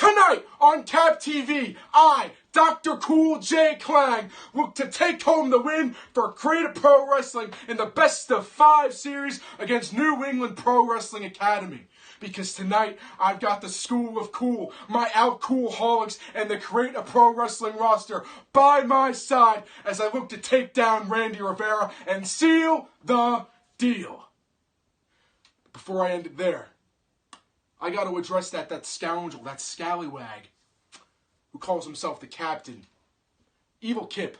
Tonight on CAPTV, I, Dr. Cool Jay Klang, look to take home the win for Creative Pro Wrestling in the Best of 5 series against New England Pro Wrestling Academy. Because tonight, I've got the School of Cool, my out-cool-holics, and the Creative Pro Wrestling roster by my side as I look to take down Randy Rivera and seal the deal. Before I end it there, I got to address that scoundrel, that scallywag, who calls himself the captain. Evil Kip.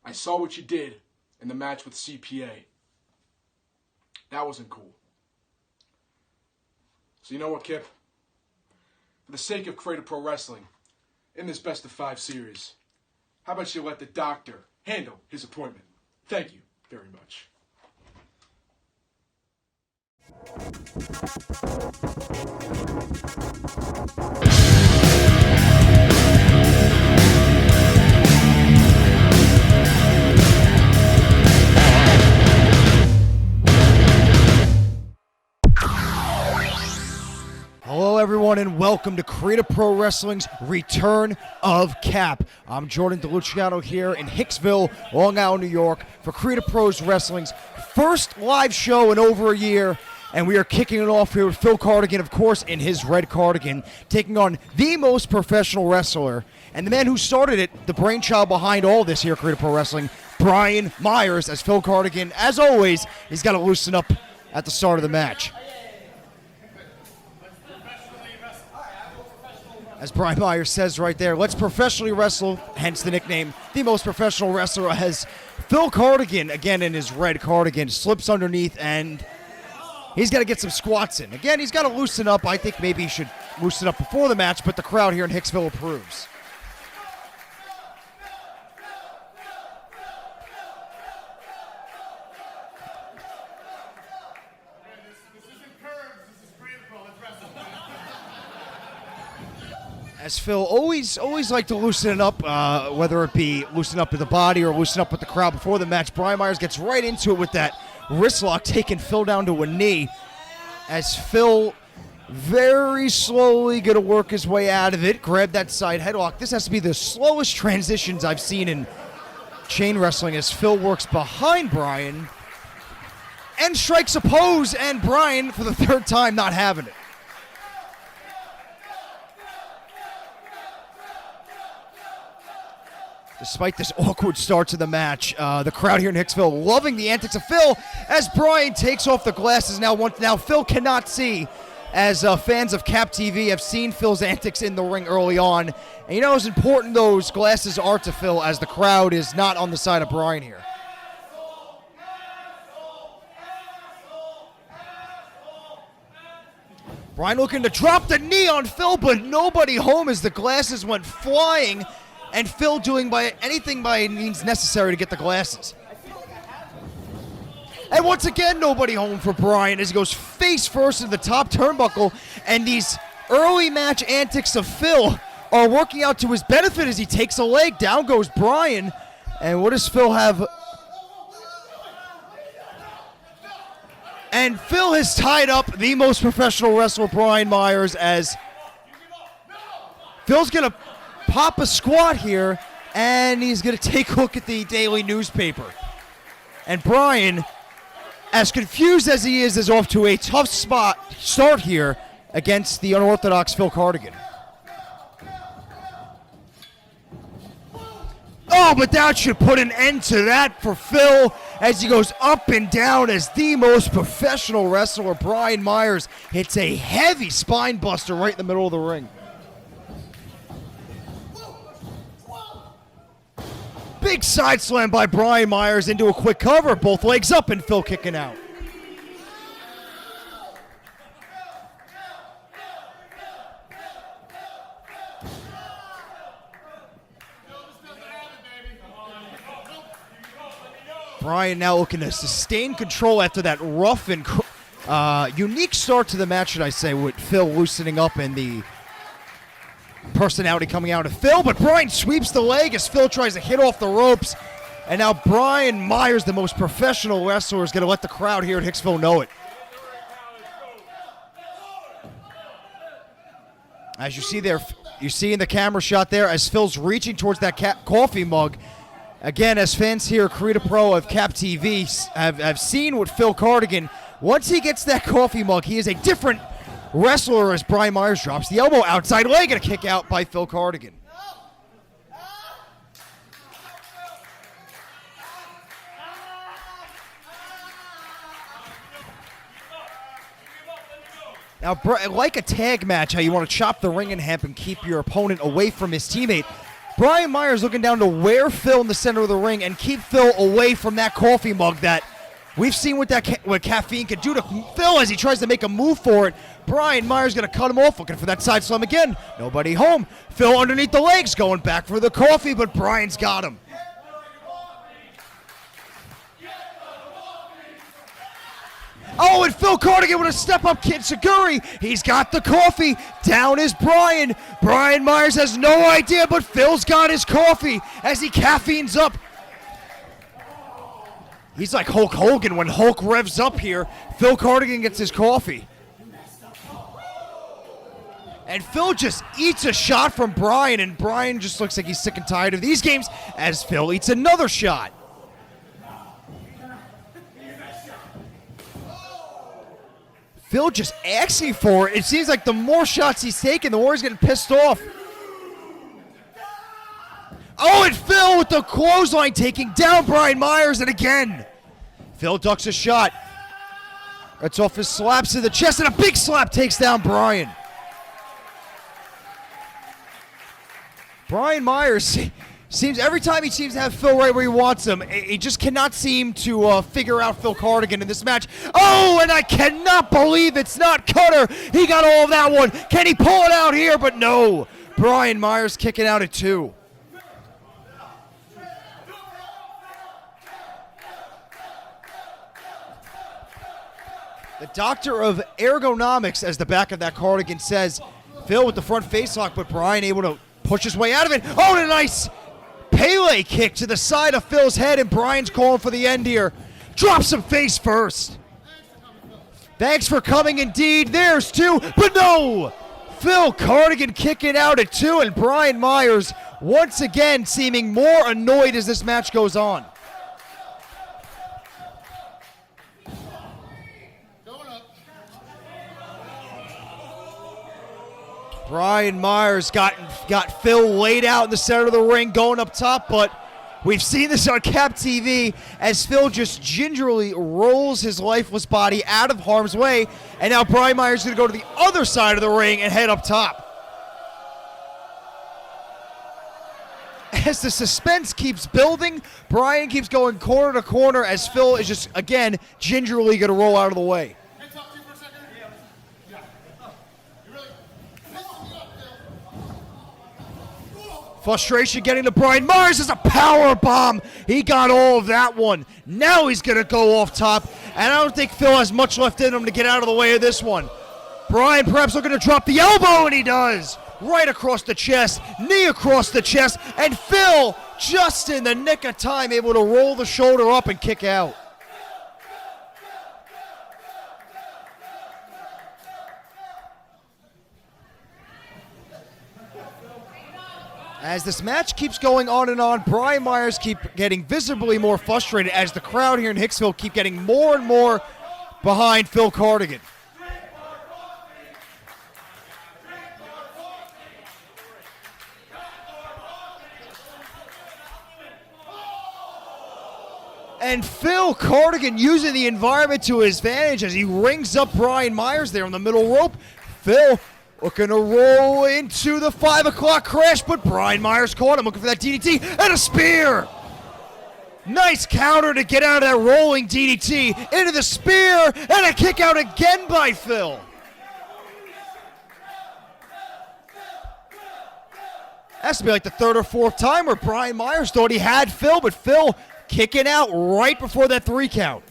I saw what you did in the match with CPA. That wasn't cool. So you know what, Kip? For the sake of Creative Pro Wrestling, in this Best of 5 series, how about you let the doctor handle his appointment? Thank you very much. Hello everyone and welcome to Creative Pro Wrestling's Return of Cap. I'm Jordan DeLuciano here in Hicksville, Long Island, New York for Creative Pros Wrestling's first live show in over a year. And we are kicking it off here with Phil Cardigan, of course, in his red cardigan, taking on the most professional wrestler and the man who started it, the brainchild behind all this here at Creative Pro Wrestling, Brian Myers, as Phil Cardigan, as always, he's got to loosen up at the start of the match. As Brian Myers says right there, let's professionally wrestle, hence the nickname, the most professional wrestler, as Phil Cardigan, again in his red cardigan, slips underneath and he's got to get some squats in. Again, he's got to loosen up. I think maybe he should loosen up before the match, but the crowd here in Hicksville approves. As Phil always like to loosen it up, whether it be loosen up with the body or loosen up with the crowd before the match, Brian Myers gets right into it with that wrist lock, taking Phil down to a knee. As Phil very slowly going to work his way out of it, grab that side headlock. This has to be the slowest transitions I've seen in chain wrestling as Phil works behind Brian and strikes a pose, and Brian, for the third time, not having it. Despite this awkward start to the match, the crowd here in Hicksville loving the antics of Phil as Brian takes off the glasses. Now Phil cannot see, as fans of CAPTV have seen Phil's antics in the ring early on. And you know how important those glasses are to Phil, as the crowd is not on the side of Brian here. Brian looking to drop the knee on Phil, but nobody home as the glasses went flying. And Phil doing anything by means necessary to get the glasses. And once again, nobody home for Brian as he goes face first into the top turnbuckle. And these early match antics of Phil are working out to his benefit as he takes a leg. Down goes Brian. And what does Phil have? And Phil has tied up the most professional wrestler, Brian Myers, as Phil's going to pop a squat here, and he's going to take a look at the daily newspaper. And Brian, as confused as he is off to a tough start here against the unorthodox Phil Cardigan. Oh, but that should put an end to that for Phil as he goes up and down as the most professional wrestler. Brian Myers hits a heavy spine buster right in the middle of the ring. Big side slam by Brian Myers into a quick cover. Both legs up and Phil kicking out. Brian now looking to sustain control after that rough and unique start to the match, should I say, with Phil loosening up and the personality coming out of Phil, but Brian sweeps the leg as Phil tries to hit off the ropes. And now Brian Myers, the most professional wrestler, is going to let the crowd here at Hicksville know it. As you see there, you see in the camera shot there, as Phil's reaching towards that coffee mug. Again, as fans here at Creative Pro of CAPTV have seen what Phil Cardigan, once he gets that coffee mug, he is a different wrestler as Brian Myers drops the elbow outside leg and a kick out by Phil Cardigan. Now, like a tag match, how you want to chop the ring in half and keep your opponent away from his teammate, Brian Myers looking down to wear Phil in the center of the ring and keep Phil away from that coffee mug that we've seen what caffeine can do to Phil as he tries to make a move for it. Brian Myers going to cut him off, looking for that side slam again. Nobody home. Phil underneath the legs, going back for the coffee, but Brian's got him. Oh, and Phil Cardigan with a step-up Kitsuguri. He's got the coffee. Down is Brian. Brian Myers has no idea, but Phil's got his coffee as he caffeines up. He's like Hulk Hogan when Hulk revs up here. Phil Cardigan gets his coffee. And Phil just eats a shot from Brian, and Brian just looks like he's sick and tired of these games as Phil eats another shot. Phil just asking for it. It seems like the more shots he's taking, the more he's getting pissed off. Oh, and Phil with the clothesline taking down Brian Myers, and again, Phil ducks a shot. That's off his slaps to the chest, and a big slap takes down Brian. Brian Myers seems, every time he seems to have Phil right where he wants him, he just cannot seem to figure out Phil Cardigan in this match. Oh, and I cannot believe it's not Cutter. He got all of that one. Can he pull it out here? But no. Brian Myers kicking out at 2. The doctor of ergonomics, as the back of that cardigan says. Phil with the front face lock, but Brian able to push his way out of it. Oh, and a nice Pele kick to the side of Phil's head, and Brian's calling for the end here. Drops him face first. Thanks for coming indeed. There's 2, but no! Phil Cardigan kicking out at 2, and Brian Myers once again seeming more annoyed as this match goes on. Brian Myers got Phil laid out in the center of the ring, going up top, but we've seen this on CAPTV as Phil just gingerly rolls his lifeless body out of harm's way, and now Brian Myers is going to go to the other side of the ring and head up top. As the suspense keeps building, Brian keeps going corner to corner as Phil is just, again, gingerly going to roll out of the way. Frustration getting to Brian Myers as a power bomb. He got all of that one. Now he's going to go off top, and I don't think Phil has much left in him to get out of the way of this one. Brian perhaps looking to drop the elbow, and he does. Right across the chest, knee across the chest, and Phil, just in the nick of time, able to roll the shoulder up and kick out. As this match keeps going on and on, Brian Myers keep getting visibly more frustrated as the crowd here in Hicksville keep getting more and more behind Phil Cardigan. And Phil Cardigan using the environment to his advantage as he rings up Brian Myers there on the middle rope. Phil looking to roll into the 5 o'clock crash, but Brian Myers caught him, looking for that DDT, and a spear! Nice counter to get out of that rolling DDT, into the spear, and a kick out again by Phil. Has to be like the 3rd or 4th time where Brian Myers thought he had Phil, but Phil kicking out right before that 3 count.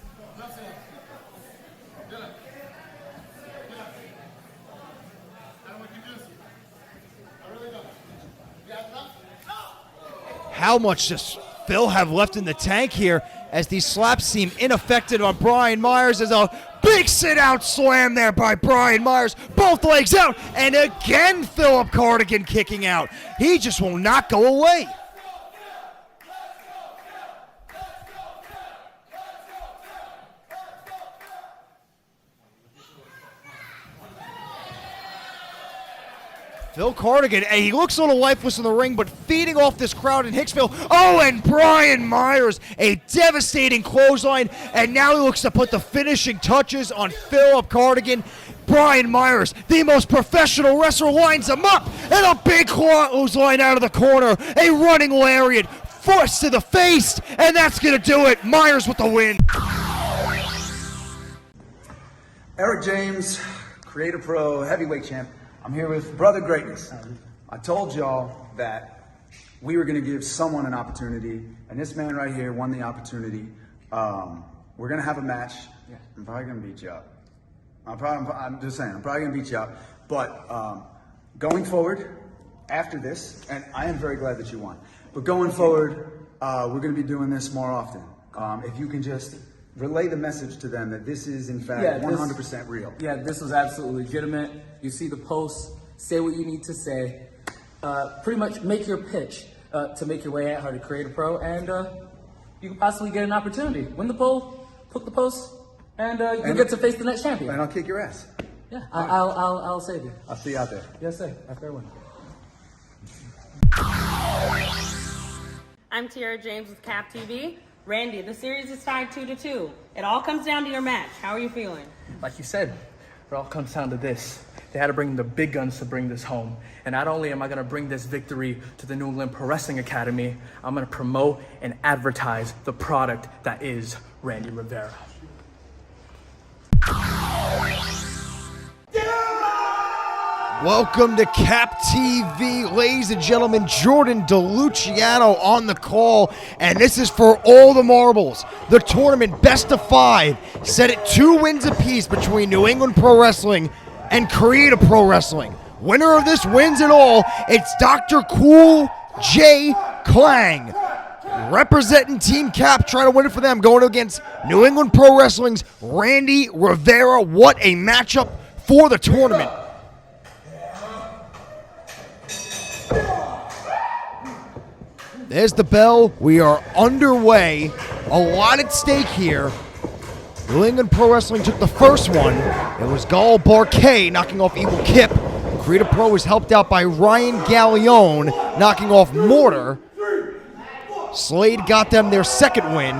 How much does Phil have left in the tank here? as these slaps seem ineffective on Brian Myers. There's a big sit-out slam there by Brian Myers. Both legs out, and again Phillip Cardigan kicking out. He just will not go away. Phil Cardigan, he looks a little lifeless in the ring, but feeding off this crowd in Hicksville. Oh, and Brian Myers, a devastating clothesline, and now he looks to put the finishing touches on Phillip Cardigan. Brian Myers, the most professional wrestler, lines him up, and a big clothesline out of the corner, a running lariat, force to the face, and that's going to do it. Myers with the win. Eric James, Creator Pro Heavyweight Champ. I'm here with Brother Greatness. I told y'all that we were going to give someone an opportunity, and this man right here won the opportunity. We're going to have a match. Yeah. I'm probably going to beat you up. I'm just saying, I'm probably going to beat you up. But going forward, after this, and I am very glad that you won, but going forward, we're going to be doing this more often. If you can just relay the message to them that this is, in fact, 100% real. Yeah, this was absolutely legitimate. You see the post, say what you need to say. Pretty much make your pitch to make your way at her to Creator Pro, and you can possibly get an opportunity. Win the poll, put the post, and you'll get to face the next champion. And I'll kick your ass. Yeah, I'll save you. I'll see you out there. Yes, sir. After I win. I'm Tiara James with CAPTV. Randy, the series is tied 2-2. It all comes down to your match. How are you feeling? Like you said, it all comes down to this. They had to bring the big guns to bring this home. And not only am I going to bring this victory to the New England Pro Wrestling Academy, I'm going to promote and advertise the product that is Randy Rivera. Welcome to CAPTV, ladies and gentlemen. Jordan DeLuciano on the call, and this is for all the marbles. The tournament best of 5, set at 2 wins apiece between New England Pro Wrestling and Creative Pro Wrestling. Winner of this wins it all. It's Dr. Cool Jay Klang, representing Team Cap, trying to win it for them, going against New England Pro Wrestling's Randy Rivera. What a matchup for the tournament. There's the bell. We are underway. A lot at stake here. New England Pro Wrestling took the first one. It was Gal Barquet knocking off Evil Kip. Creative Pro was helped out by Ryan Gallione knocking off Mortar. Slade got them their second win.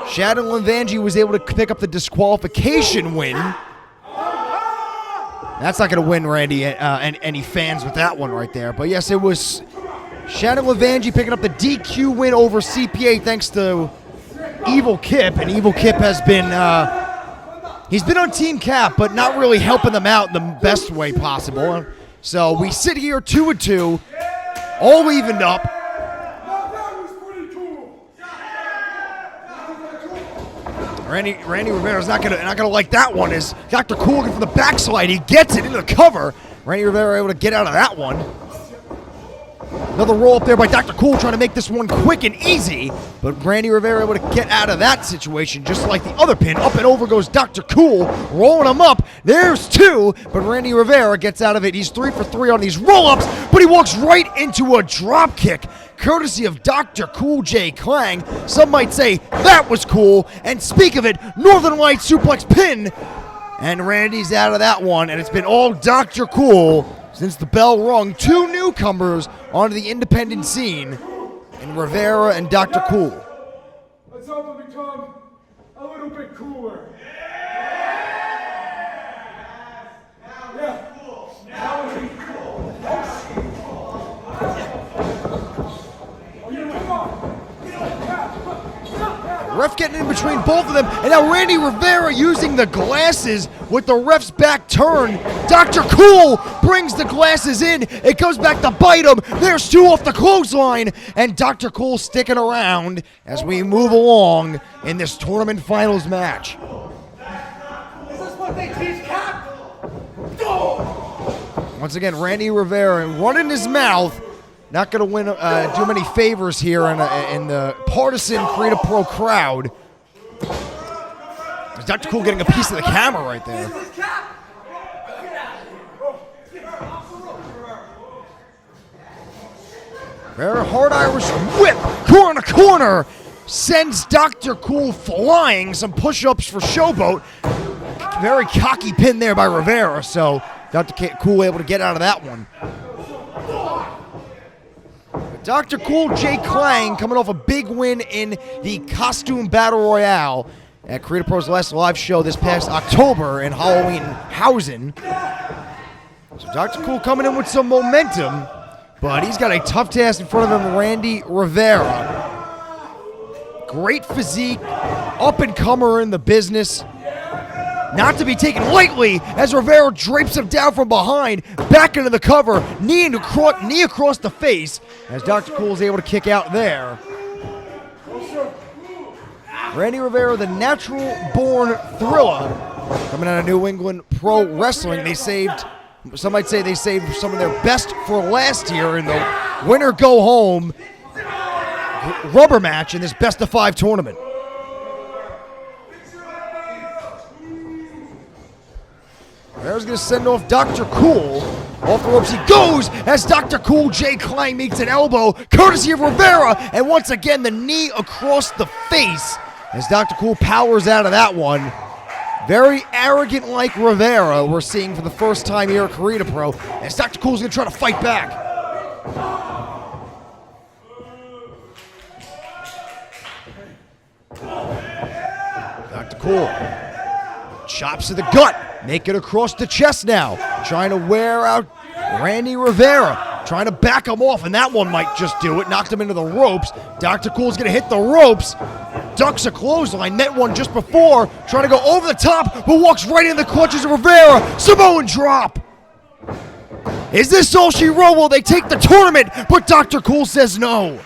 Shadow Levangie was able to pick up the disqualification win. That's not going to win Randy and any fans with that one right there. But yes, it was Shadow Levangie picking up the DQ win over CPA thanks to Evil Kip. And Evil Kip has been, he's been on Team Cap, but not really helping them out in the best way possible. So we sit here 2-2, all evened up. Randy Rivera's not gonna like that one. As Dr. Cool looking for the backslide, he gets it into the cover. Randy Rivera able to get out of that one. Another roll up there by Dr. Cool, trying to make this one quick and easy, but Randy Rivera able to get out of that situation, just like the other pin. Up and over goes Dr. Cool, rolling him up. There's 2, but Randy Rivera gets out of it. He's 3 for 3 on these roll-ups, but he walks right into a drop kick, courtesy of Dr. Cool Jay Klang. Some might say that was cool, and speak of it, Northern Light suplex pin, and Randy's out of that one, and it's been all Dr. Cool since the bell rung. 2 newcomers onto the independent scene, and Rivera and Dr. Cool. Let's hope it become a little bit cooler. Ref getting in between both of them, and now Randy Rivera using the glasses with the ref's back turn. Dr. Cool brings the glasses in. It goes back to bite him. There's 2 off the clothesline, and Dr. Cool sticking around as we move along in this tournament finals match. Is this what they teach Cap? Once again, Randy Rivera running his mouth, not going to win, do many favors here in the partisan Creative Pro crowd. There's Dr. Cool getting a piece of the camera right there. Very hard Irish whip, corner to corner, sends Dr. Cool flying. Some push-ups for Showboat. Very cocky pin there by Rivera, so Dr. Cool able to get out of that one. Dr. Cool, Jay Klang coming off a big win in the Costume Battle Royale at Creative Pro's last live show this past October in Halloweenhausen. So Dr. Cool coming in with some momentum, but he's got a tough task in front of him, Randy Rivera. Great physique, up-and-comer in the business. Not to be taken lightly as Rivera drapes him down from behind, back into the cover, knee across the face as Dr. Cool is able to kick out there. Randy Rivera, the natural-born thriller, coming out of New England Pro Wrestling. Some might say they saved some of their best for last year in the winner-go-home rubber match in this best-of-5 tournament. Rivera's going to send off Dr. Cool. Off the ropes he goes as Dr. Cool, Jay Klang meets an elbow, courtesy of Rivera, and once again the knee across the face as Dr. Cool powers out of that one. Very arrogant like Rivera we're seeing for the first time here at Creative Pro as Dr. Cool's going to try to fight back. Dr. Cool. Chops to the gut. Make it across the chest now. Trying to wear out Randy Rivera. Trying to back him off, and that one might just do it. Knocked him into the ropes. Dr. Cool's going to hit the ropes. Ducks a clothesline. Met one just before. Trying to go over the top, but walks right into the clutches of Rivera. Samoan drop. Is this all she wrote? Will they take the tournament? But Dr. Cool says no.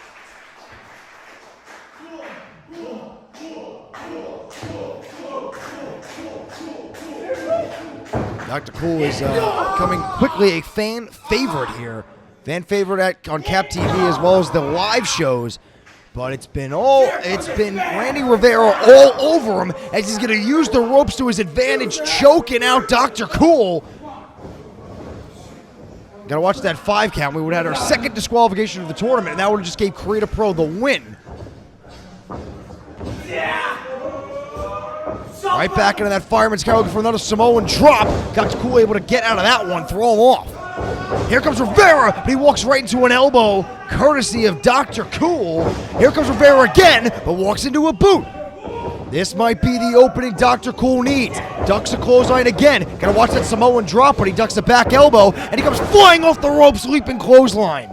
Dr. Cool is becoming quickly a fan favorite here. Fan favorite on CAPTV as well as the live shows. But it's been Randy Rivera all over him as he's going to use the ropes to his advantage, choking out Dr. Cool. Got to watch that 5 count. We would have had our second disqualification of the tournament, and that would have just gave Creative Pro the win. Right back into that fireman's carry looking for another Samoan drop. Dr. Cool able to get out of that one, throw him off. Here comes Rivera, but he walks right into an elbow, courtesy of Dr. Cool. Here comes Rivera again, but walks into a boot. This might be the opening Dr. Cool needs. Ducks a clothesline again. Gotta watch that Samoan drop, but he ducks a back elbow, and he comes flying off the ropes, leaping clothesline.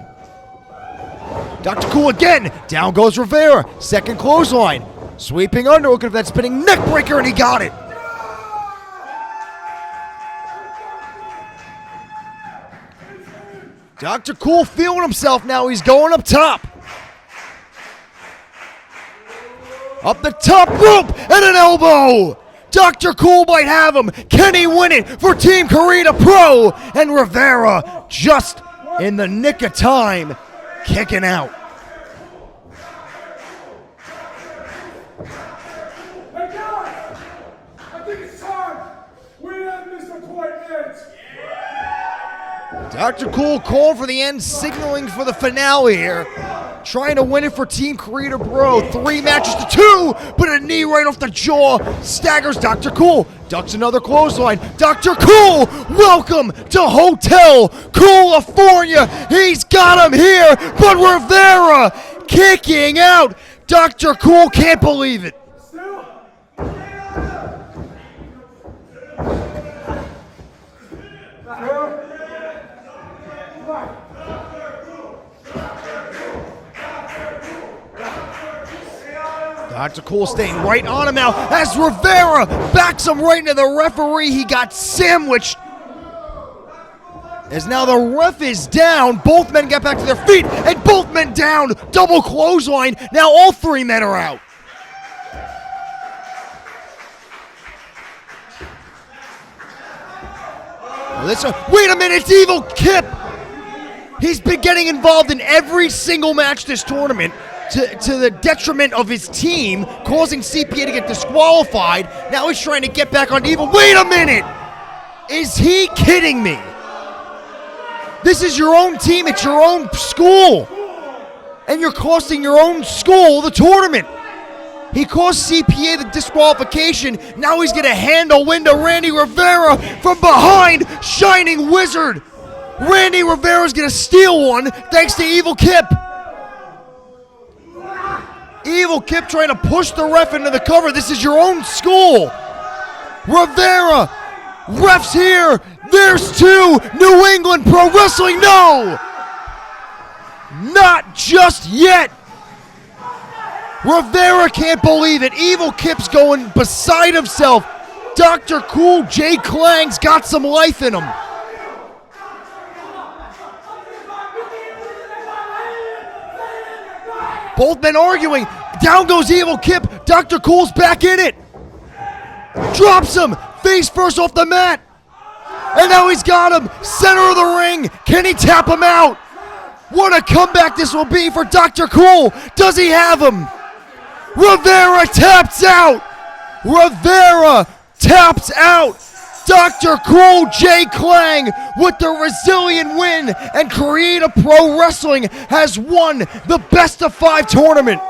Dr. Cool again. Down goes Rivera. Second clothesline. Sweeping under, looking for that spinning neck breaker, and he got it. Dr. Cool feeling himself now. He's going up top. Up the top rope and an elbow. Dr. Cool might have him. Can he win it for Team Creative Pro? And Rivera just in the nick of time, kicking out. Dr. Cool calling for the end, signaling for the finale here. Trying to win it for Team Creative Pro. 3 matches to 2, but a knee right off the jaw staggers Dr. Cool. Ducks another clothesline. Dr. Cool, welcome to Hotel California. He's got him here, but Rivera kicking out. Dr. Cool can't believe it. Dr. Cool staying right on him now as Rivera backs him right into the referee. He got sandwiched. As now the ref is down, both men get back to their feet, and both men down. Double clothesline. Now all 3 men are out. Wait a minute, it's Evil Kip. He's been getting involved in every single match this tournament to the detriment of his team, causing CPA to get disqualified. Now he's trying to get back on Evil. Wait a minute! Is he kidding me? This is your own team, it's your own school. And you're costing your own school the tournament. He cost CPA the disqualification. Now he's going to hand a win to Randy Rivera from behind. Shining Wizard. Randy Rivera's going to steal one thanks to Evil Kip. Evil Kip trying to push the ref into the cover. This is your own school. Rivera. Ref's here. There's two. New England Pro Wrestling. No. Not just yet. Rivera can't believe it. Evil Kip's going beside himself. Dr. Cool Jay Klang's got some life in him. Both men arguing. Down goes Evil Kip. Dr. Cool's back in it. Drops him. Face first off the mat. And now he's got him. Center of the ring. Can he tap him out? What a comeback this will be for Dr. Cool. Does he have him? Rivera taps out. Rivera taps out. Dr. Cool Jay Klang with the resilient win, and Creative Pro Wrestling has won the best of 5 tournament.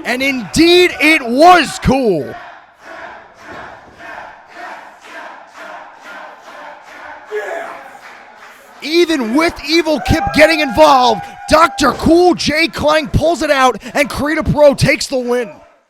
And indeed it was cool. Even with Evil Kip getting involved, Dr. Cool Jay Klang pulls it out, and Creative Pro takes the win.